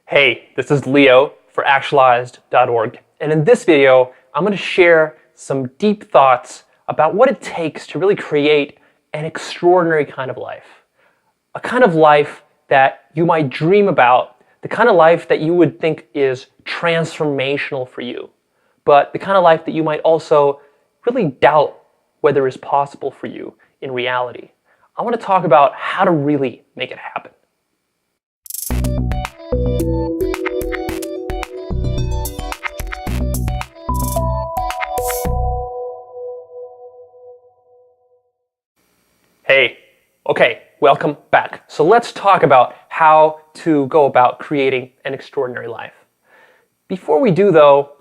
Hey, this is Leo for Actualized.org, and in this video, I'm going to share some deep thoughts about what it takes to really create an extraordinary kind of life. A kind of life that you might dream about, the kind of life that you would think is transformational for you, but the kind of life that you might also really doubt whether is possible for you in reality. I want to talk about how to really make it happen. Hey, okay, welcome back. So let's talk about how to go about creating an extraordinary life. Before we do though,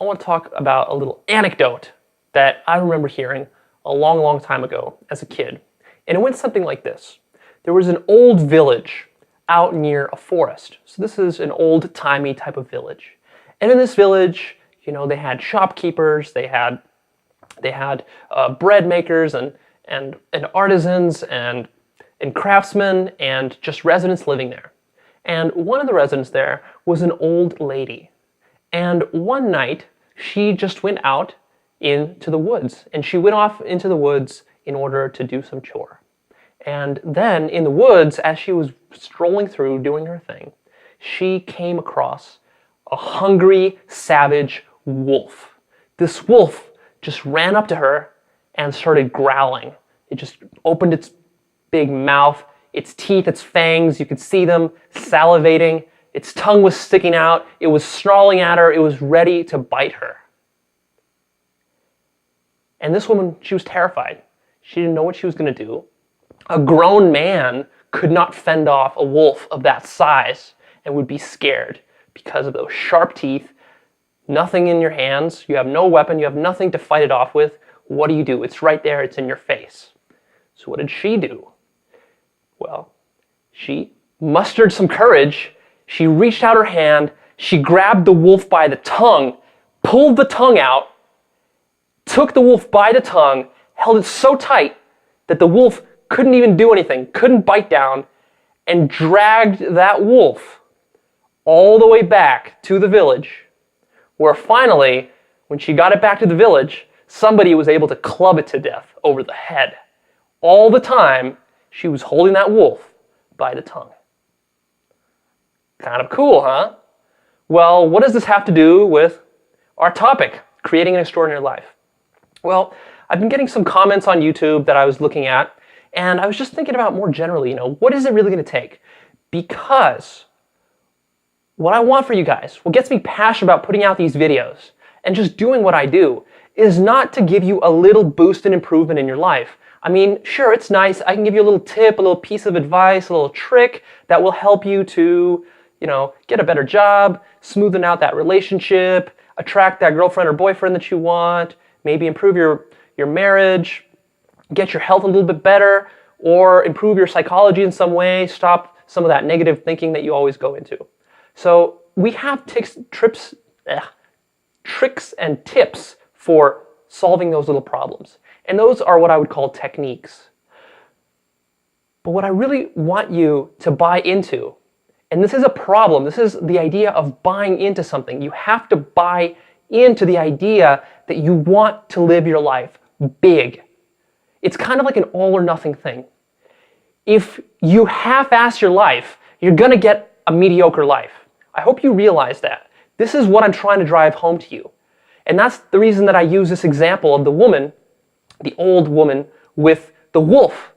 I want to talk about a little anecdote that I remember hearing a long time ago as a kid. And it went something like this. There was an old village out near a forest. So this is an old-timey type of village. And in this village, they had shopkeepers, they had bread makers and artisans and craftsmen and just residents living there. And one of the residents there was an old lady. And one night, she just went out into the woods. And she went off into the woods in order to do some chore. And then in the woods, as she was strolling through doing her thing, she came across a hungry, savage wolf. This wolf just ran up to her and started growling. It just opened its big mouth, its teeth, its fangs, you could see them salivating. Its tongue was sticking out. It was snarling at her. It was ready to bite her. And this woman, she was terrified. She didn't know what she was going to do. A grown man could not fend off a wolf of that size and would be scared because of those sharp teeth, nothing in your hands, you have no weapon, you have nothing to fight it off with. What do? It's right there, it's in your face. So what did she do? Well, she mustered some courage. She reached out her hand, she grabbed the wolf by the tongue, pulled the tongue out, took the wolf by the tongue, held it so tight that the wolf couldn't even do anything, couldn't bite down, and dragged that wolf all the way back to the village, where finally, when she got it back to the village, somebody was able to club it to death over the head. All the time, she was holding that wolf by the tongue. Kind of cool, huh? Well, what does this have to do with our topic, creating an extraordinary life? Well, I've been getting some comments on YouTube that I was looking at, and I was just thinking about more generally, what is it really going to take? Because what I want for you guys, what gets me passionate about putting out these videos and just doing what I do, is not to give you a little boost and improvement in your life. I mean, sure, it's nice. I can give you a little tip, a little piece of advice, a little trick that will help you to, get a better job, smoothen out that relationship, attract that girlfriend or boyfriend that you want, maybe improve your marriage, get your health a little bit better, or improve your psychology in some way, stop some of that negative thinking that you always go into. So we have tricks and tips for solving those little problems. And those are what I would call techniques. But what I really want you to buy into, and this is a problem, this is the idea of buying into something. You have to buy into the idea that you want to live your life big. It's kind of like an all or nothing thing. If you half-ass your life, you're going to get a mediocre life. I hope you realize that. This is what I'm trying to drive home to you. And that's the reason that I use this example of the woman, the old woman with the wolf,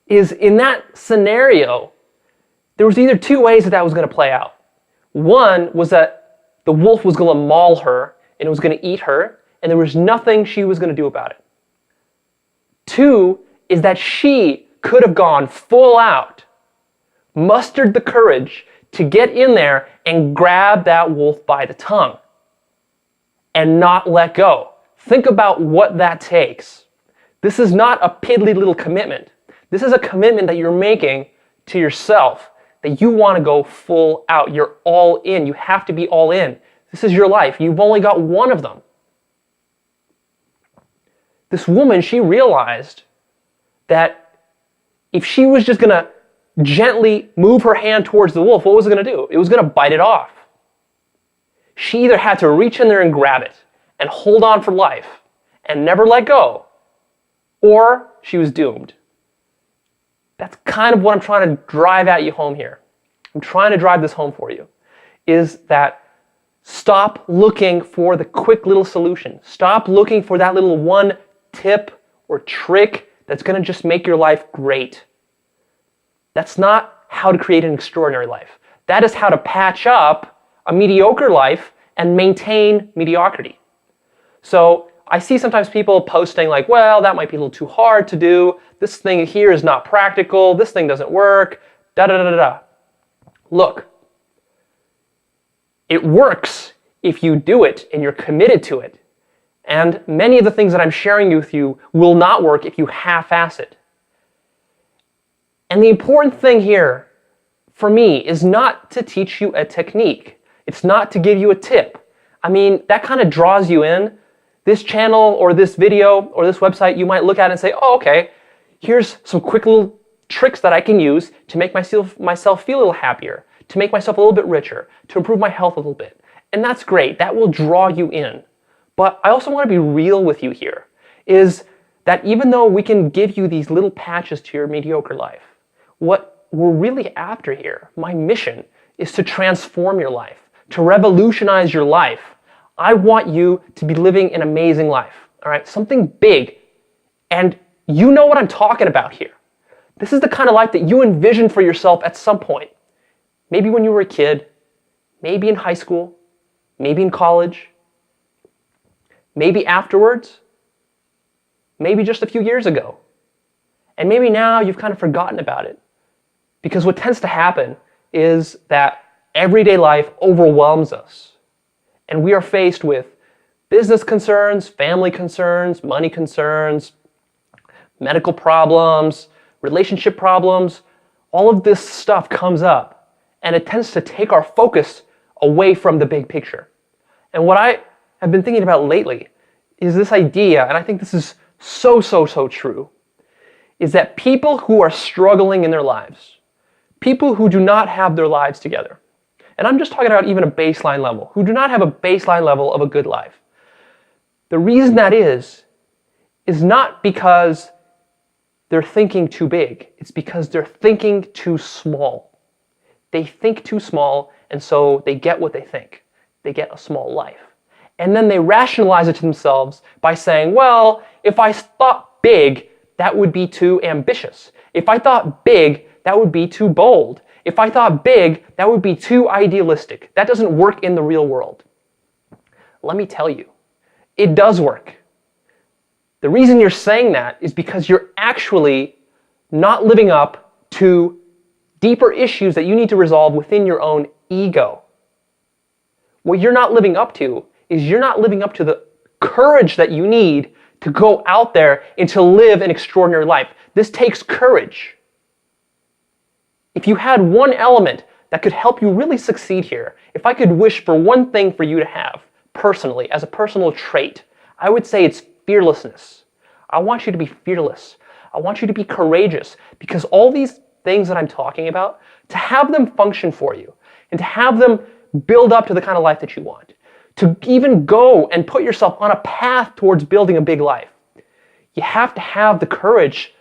is in that scenario, there was either two ways that was going to play out. One was that the wolf was going to maul her and it was going to eat her, and there was nothing she was going to do about it. Two is that she could have gone full out, mustered the courage to get in there and grab that wolf by the tongue and not let go. Think about what that takes. This is not a piddly little commitment. This is a commitment that you're making to yourself, that you want to go full out. You're all in. You have to be all in. This is your life. You've only got one of them. This woman, she realized that if she was just going to gently move her hand towards the wolf, what was it going to do? It was going to bite it off. She either had to reach in there and grab it and hold on for life and never let go, or she was doomed. That's kind of what I'm trying to drive at you home here. I'm trying to drive this home for you, is that stop looking for the quick little solution. Stop looking for that little one tip or trick that's going to just make your life great. That's not how to create an extraordinary life. That is how to patch up a mediocre life and maintain mediocrity. So I see sometimes people posting like, well, that might be a little too hard to do. This thing here is not practical. This thing doesn't work. Da da da da da. Look, it works if you do it and you're committed to it. And many of the things that I'm sharing with you will not work if you half-ass it. And the important thing here for me is not to teach you a technique. It's not to give you a tip. I mean, that kind of draws you in. This channel or this video or this website, you might look at it and say, oh, okay, here's some quick little tricks that I can use to make myself feel a little happier, to make myself a little bit richer, to improve my health a little bit. And that's great. That will draw you in. But I also want to be real with you here, is that even though we can give you these little patches to your mediocre life, what we're really after here, my mission, is to transform your life, to revolutionize your life. I want you to be living an amazing life, all right? Something big. And you know what I'm talking about here. This is the kind of life that you envision for yourself at some point. Maybe when you were a kid, maybe in high school, maybe in college, maybe afterwards, maybe just a few years ago. And maybe now you've kind of forgotten about it. Because what tends to happen is that everyday life overwhelms us. And we are faced with business concerns, family concerns, money concerns, medical problems, relationship problems. All of this stuff comes up, and it tends to take our focus away from the big picture. And what I have been thinking about lately is this idea, and I think this is so true, is that people who are struggling in their lives, people who do not have their lives together, and I'm just talking about even a baseline level, who do not have a baseline level of a good life. The reason that is not because they're thinking too big. It's because they're thinking too small. They think too small, and so they get what they think. They get a small life. And then they rationalize it to themselves by saying, well, if I thought big, that would be too ambitious. If I thought big, that would be too bold. If I thought big, that would be too idealistic. That doesn't work in the real world. Let me tell you, it does work. The reason you're saying that is because you're actually not living up to deeper issues that you need to resolve within your own ego. What you're not living up to is you're not living up to the courage that you need to go out there and to live an extraordinary life. This takes courage. If you had one element that could help you really succeed here, if I could wish for one thing for you to have personally, as a personal trait, I would say it's fearlessness. I want you to be fearless. I want you to be courageous, because all these things that I'm talking about, to have them function for you and to have them build up to the kind of life that you want, to even go and put yourself on a path towards building a big life, you have to have the courage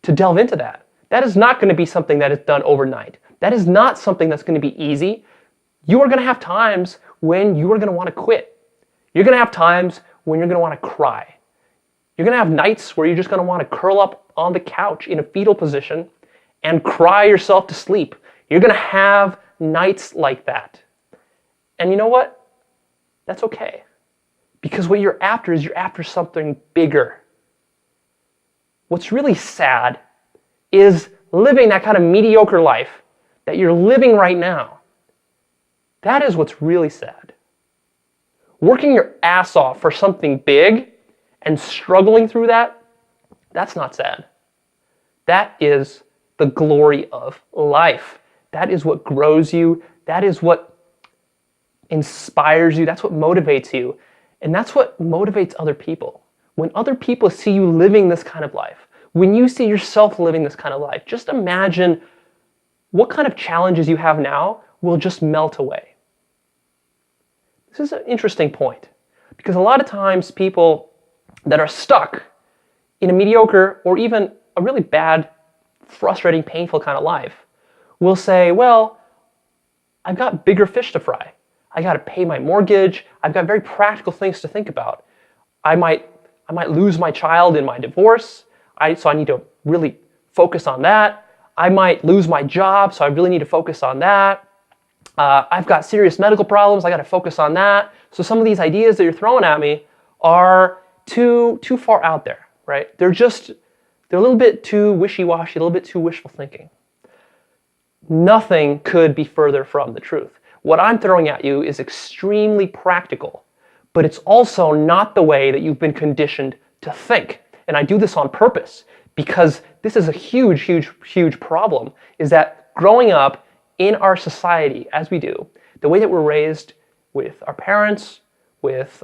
to delve into that. That is not going to be something that is done overnight. That is not something that's going to be easy. You are going to have times when you are going to want to quit. You're going to have times when you're going to want to cry. You're going to have nights where you're just going to want to curl up on the couch in a fetal position and cry yourself to sleep. You're going to have nights like that. And you know what? That's okay. Because what you're after is you're after something bigger. What's really sad is living that kind of mediocre life that you're living right now. That is what's really sad. Working your ass off for something big and struggling through that, that's not sad. That is the glory of life. That is what grows you. That is what inspires you. That's what motivates you. And that's what motivates other people. When other people see you living this kind of life, when you see yourself living this kind of life, just imagine what kind of challenges you have now will just melt away. This is an interesting point, because a lot of times people that are stuck in a mediocre or even a really bad, frustrating, painful kind of life will say, well, I've got bigger fish to fry. I got to pay my mortgage. I've got very practical things to think about. I might lose my child in my divorce, so I need to really focus on that. I might lose my job, so I really need to focus on that. I've got serious medical problems. I got to focus on that. So some of these ideas that you're throwing at me are too far out there, right? They're a little bit too wishy-washy, a little bit too wishful thinking. Nothing could be further from the truth. What I'm throwing at you is extremely practical, but it's also not the way that you've been conditioned to think. And I do this on purpose because this is a huge, huge, huge problem, is that growing up in our society as we do, the way that we're raised with our parents, with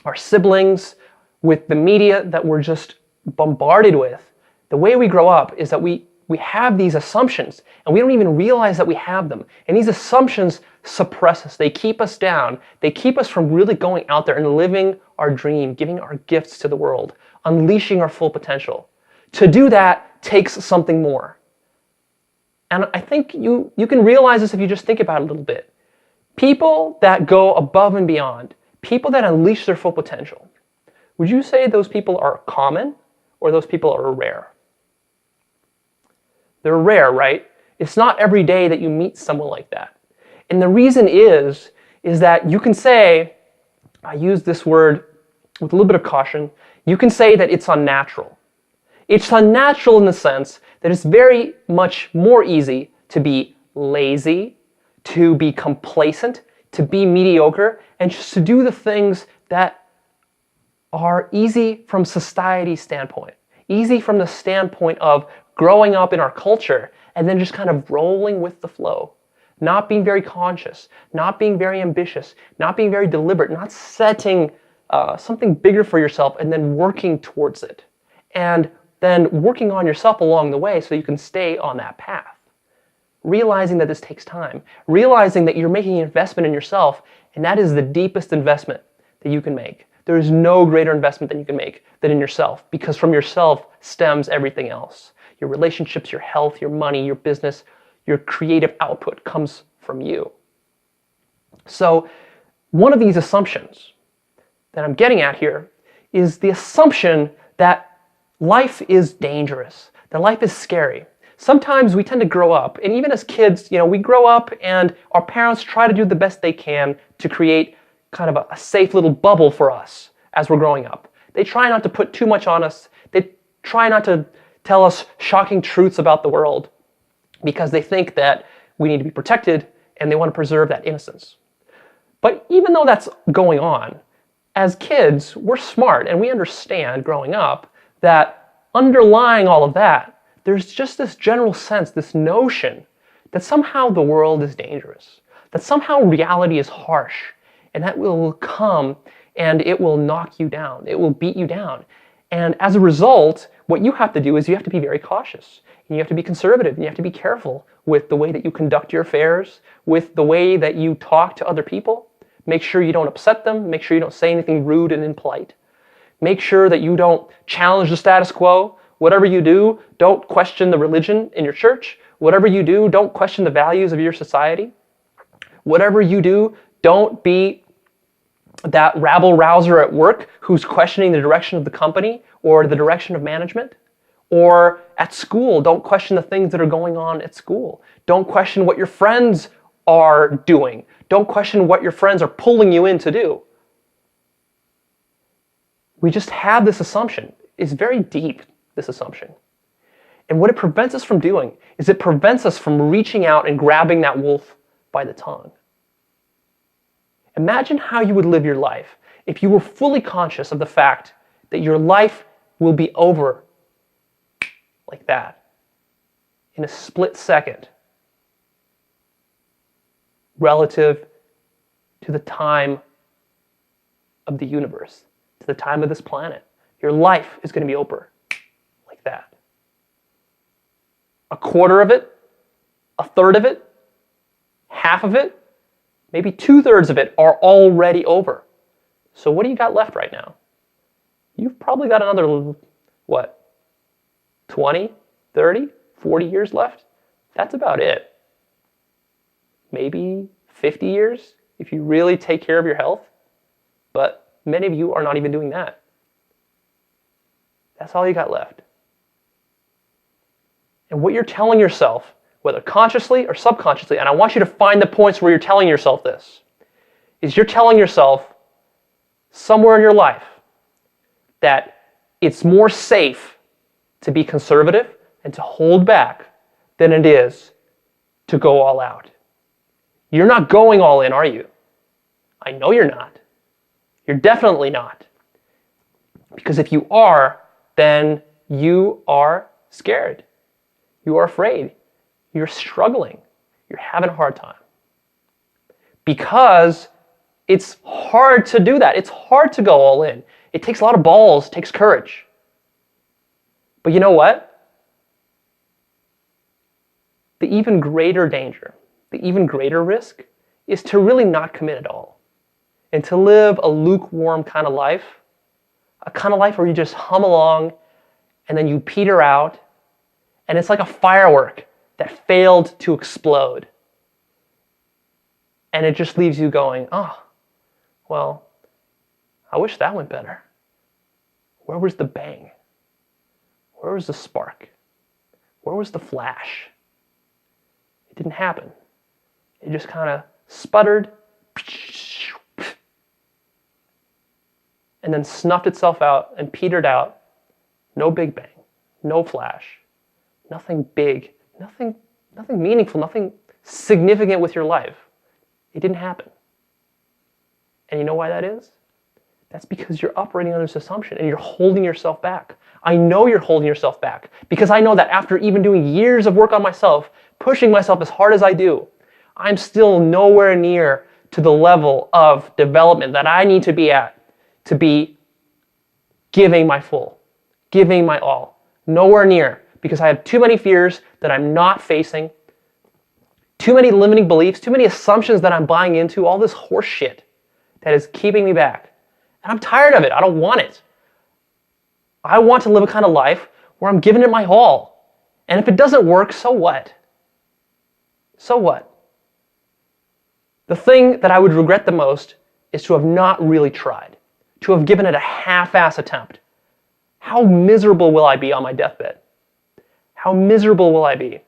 our siblings, with the media that we're just bombarded with, the way we grow up is that we have these assumptions and we don't even realize that we have them. And these assumptions suppress us. They keep us down. They keep us from really going out there and living our dream, giving our gifts to the world, unleashing our full potential. To do that takes something more. And I think you can realize this if you just think about it a little bit. People that go above and beyond, people that unleash their full potential, would you say those people are common or those people are rare? They're rare, right? It's not every day that you meet someone like that. And the reason is that you can say, I use this word with a little bit of caution, you can say that it's unnatural. It's unnatural in the sense that it's very much more easy to be lazy, to be complacent, to be mediocre, and just to do the things that are easy from society's standpoint. Easy from the standpoint of growing up in our culture and then just kind of rolling with the flow. Not being very conscious, not being very ambitious, not being very deliberate, not setting something bigger for yourself and then working towards it. And then working on yourself along the way so you can stay on that path. Realizing that this takes time. Realizing that you're making an investment in yourself, and that is the deepest investment that you can make. There is no greater investment that you can make than in yourself, because from yourself stems everything else. Your relationships, your health, your money, your business, your creative output comes from you. So one of these assumptions that I'm getting at here is the assumption that life is dangerous, that life is scary. Sometimes we tend to grow up, and even as kids, we grow up and our parents try to do the best they can to create kind of a safe little bubble for us as we're growing up. They try not to put too much on us. They try not to tell us shocking truths about the world because they think that we need to be protected and they want to preserve that innocence. But even though that's going on, as kids, we're smart and we understand growing up that underlying all of that, there's just this general sense, this notion that somehow the world is dangerous, that somehow reality is harsh, and that will come and it will knock you down, it will beat you down. And as a result, what you have to do is you have to be very cautious, and you have to be conservative, and you have to be careful with the way that you conduct your affairs, with the way that you talk to other people. Make sure you don't upset them, make sure you don't say anything rude and impolite. Make sure that you don't challenge the status quo. Whatever you do, don't question the religion in your church. Whatever you do, don't question the values of your society. Whatever you do, don't be that rabble-rouser at work who's questioning the direction of the company or the direction of management. Or at school, don't question the things that are going on at school. Don't question what your friends are doing. Don't question what your friends are pulling you in to do. We just have this assumption. It's very deep, this assumption. And what it prevents us from doing is it prevents us from reaching out and grabbing that wolf by the tongue. Imagine how you would live your life if you were fully conscious of the fact that your life will be over like that, in a split second, relative to the time of the universe, to the time of this planet. Your life is going to be over like that. A quarter of it, a third of it, half of it, maybe 2/3 of it are already over. So what do you got left right now? You've probably got another, what, 20, 30, 40 years left? That's about it. Maybe 50 years if you really take care of your health. But many of you are not even doing that. That's all you got left. And what you're telling yourself, whether consciously or subconsciously, and I want you to find the points where you're telling yourself this, is you're telling yourself somewhere in your life that it's more safe to be conservative and to hold back than it is to go all out. You're not going all in, are you? I know you're not. You're definitely not. Because if you are, then you are scared. You are afraid. You're struggling. You're having a hard time. Because it's hard to do that. It's hard to go all in. It takes a lot of balls, it takes courage. But you know what? The even greater danger, the even greater risk, is to really not commit at all. And to live a lukewarm kind of life, a kind of life where you just hum along and then you peter out, and it's like a firework that failed to explode. And it just leaves you going, oh, well, I wish that went better. Where was the bang? Where was the spark? Where was the flash? It didn't happen. It just kind of sputtered and then snuffed itself out and petered out. No big bang, no flash, nothing big, nothing meaningful, nothing significant with your life. It didn't happen. And you know why that is? That's because you're operating under this assumption and you're holding yourself back. I know you're holding yourself back because I know that after even doing years of work on myself, pushing myself as hard as I do, I'm still nowhere near to the level of development that I need to be at to be giving my full, giving my all. Nowhere near, because I have too many fears that I'm not facing, too many limiting beliefs, too many assumptions that I'm buying into, all this horse shit that is keeping me back. And I'm tired of it. I don't want it. I want to live a kind of life where I'm giving it my all. And if it doesn't work, so what? So what? The thing that I would regret the most is to have not really tried, to have given it a half-ass attempt. How miserable will I be on my deathbed? How miserable will I be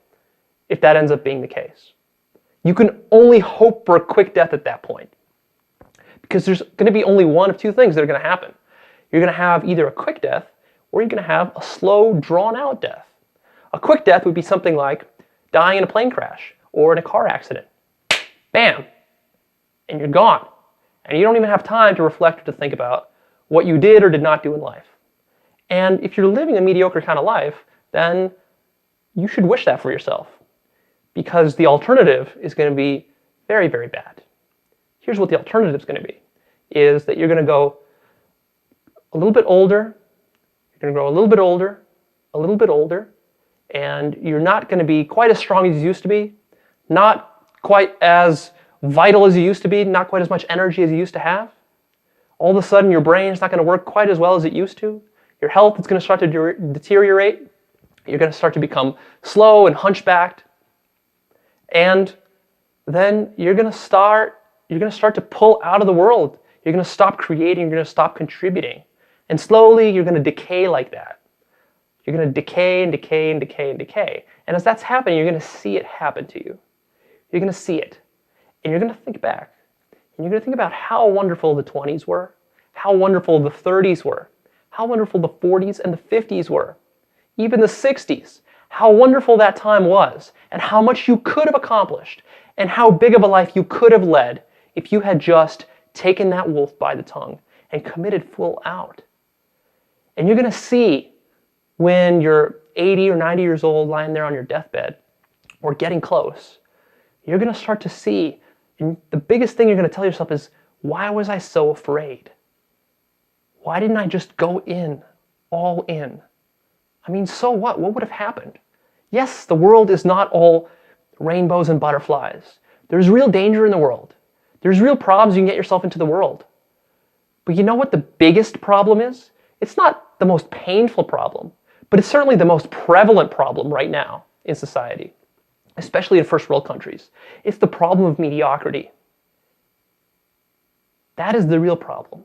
if that ends up being the case? You can only hope for a quick death at that point. Because there's going to be only one of two things that are going to happen. You're going to have either a quick death or you're going to have a slow, drawn-out death. A quick death would be something like dying in a plane crash or in a car accident. Bam! And you're gone. And you don't even have time to reflect or to think about what you did or did not do in life. And if you're living a mediocre kind of life, then you should wish that for yourself. Because the alternative is going to be very, very bad. Here's what the alternative is going to be, is that you're going to go a little bit older, you're going to grow a little bit older, a little bit older, and you're not going to be quite as strong as you used to be, not quite as vital as you used to be, not quite as much energy as you used to have. All of a sudden, your brain's not going to work quite as well as it used to. Your health is going to start to deteriorate. You're going to start to become slow and hunchbacked. And then you're going to start to pull out of the world. You're going to stop creating, you're going to stop contributing. And slowly you're going to decay like that. You're going to decay and decay and decay and decay. And as that's happening, you're going to see it happen to you. You're going to see it. And you're going to think back. And you're going to think about how wonderful the 20s were, how wonderful the 30s were, how wonderful the 40s and the 50s were, even the 60s. How wonderful that time was, and how much you could have accomplished, and how big of a life you could have led if you had just taken that wolf by the tongue and committed full out. And you're going to see when you're 80 or 90 years old lying there on your deathbed or getting close, you're going to start to see, and the biggest thing you're going to tell yourself is, why was I so afraid? Why didn't I just go in, all in? I mean, so what? What would have happened? Yes, the world is not all rainbows and butterflies. There's real danger in the world. There's real problems you can get yourself into the world. But you know what the biggest problem is? It's not the most painful problem, but it's certainly the most prevalent problem right now in society, especially in first world countries. It's the problem of mediocrity. That is the real problem.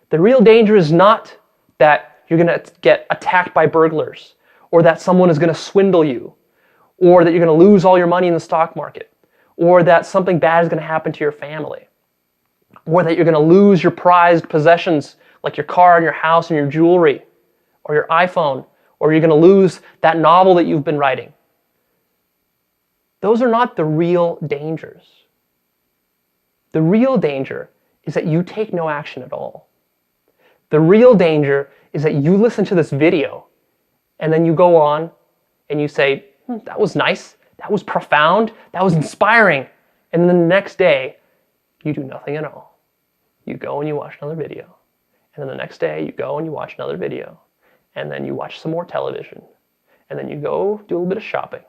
The real danger is not that you're going to get attacked by burglars, or that someone is going to swindle you, or that you're going to lose all your money in the stock market, or that something bad is going to happen to your family, or that you're going to lose your prized possessions like your car and your house and your jewelry, or your iPhone, or you're going to lose that novel that you've been writing. Those are not the real dangers. The real danger is that you take no action at all. The real danger is that you listen to this video and then you go on and you say, that was nice, that was profound, that was inspiring. And then the next day, you do nothing at all. You go and you watch another video. And then the next day, you go and you watch another video. And then you watch some more television. And then you go do a little bit of shopping.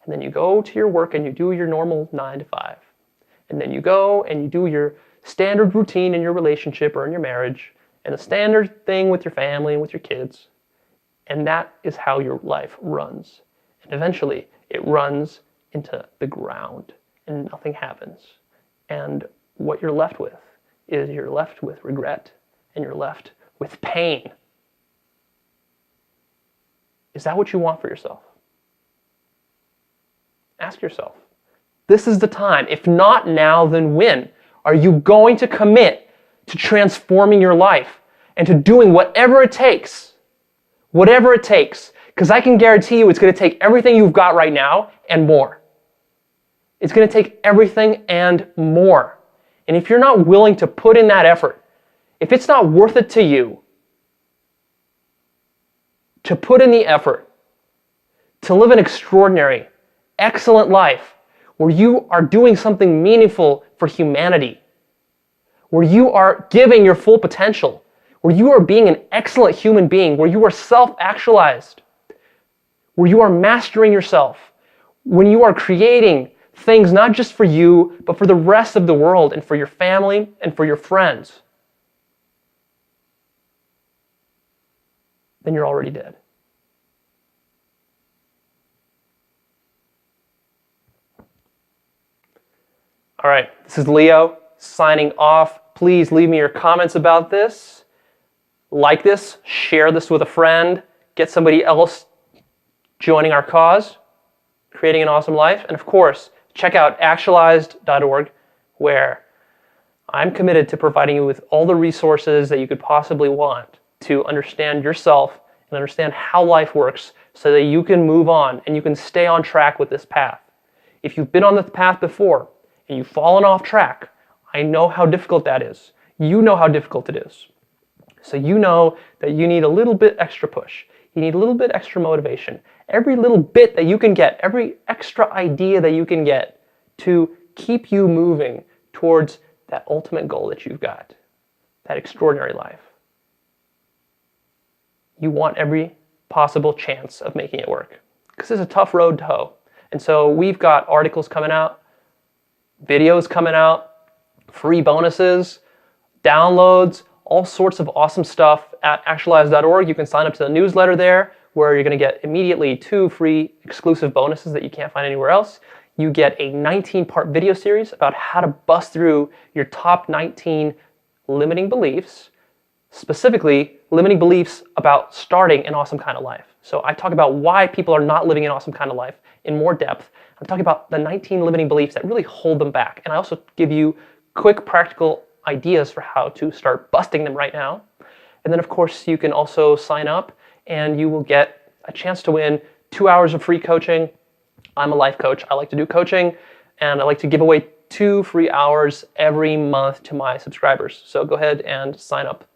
And then you go to your work and you do your normal 9 to 5. And then you go and you do your standard routine in your relationship or in your marriage, and the standard thing with your family and with your kids. And that is how your life runs. And eventually, it runs into the ground and nothing happens. And what you're left with is you're left with regret and you're left with pain. Is that what you want for yourself? Ask yourself. This is the time. If not now, then when? Are you going to commit to transforming your life and to doing whatever it takes? Whatever it takes. Because I can guarantee you it's going to take everything you've got right now and more. It's going to take everything and more. And if you're not willing to put in that effort, if it's not worth it to you to put in the effort to live an extraordinary, excellent life where you are doing something meaningful for humanity, where you are giving your full potential, where you are being an excellent human being, where you are self-actualized, where you are mastering yourself, when you are creating things not just for you, but for the rest of the world and for your family and for your friends, then you're already dead. All right, this is Leo signing off. Please leave me your comments about this. Like this, share this with a friend, get somebody else joining our cause, creating an awesome life. And of course, check out actualized.org, where I'm committed to providing you with all the resources that you could possibly want to understand yourself and understand how life works so that you can move on and you can stay on track with this path. If you've been on this path before and you've fallen off track, I know how difficult that is. You know how difficult it is. So you know that you need a little bit extra push. You need a little bit extra motivation. Every little bit that you can get, every extra idea that you can get to keep you moving towards that ultimate goal that you've got, that extraordinary life. You want every possible chance of making it work, because it's a tough road to hoe. And so we've got articles coming out, videos coming out, free bonuses, downloads, all sorts of awesome stuff at actualize.org. You can sign up to the newsletter there, where you're going to get immediately 2 free exclusive bonuses that you can't find anywhere else. You get a 19-part video series about how to bust through your top 19 limiting beliefs, specifically limiting beliefs about starting an awesome kind of life. So I talk about why people are not living an awesome kind of life in more depth. I'm talking about the 19 limiting beliefs that really hold them back. And I also give you quick practical ideas for how to start busting them right now. And then of course you can also sign up and you will get a chance to win 2 hours of free coaching. I'm a life coach. I like to do coaching, and I like to give away 2 free hours every month to my subscribers. So go ahead and sign up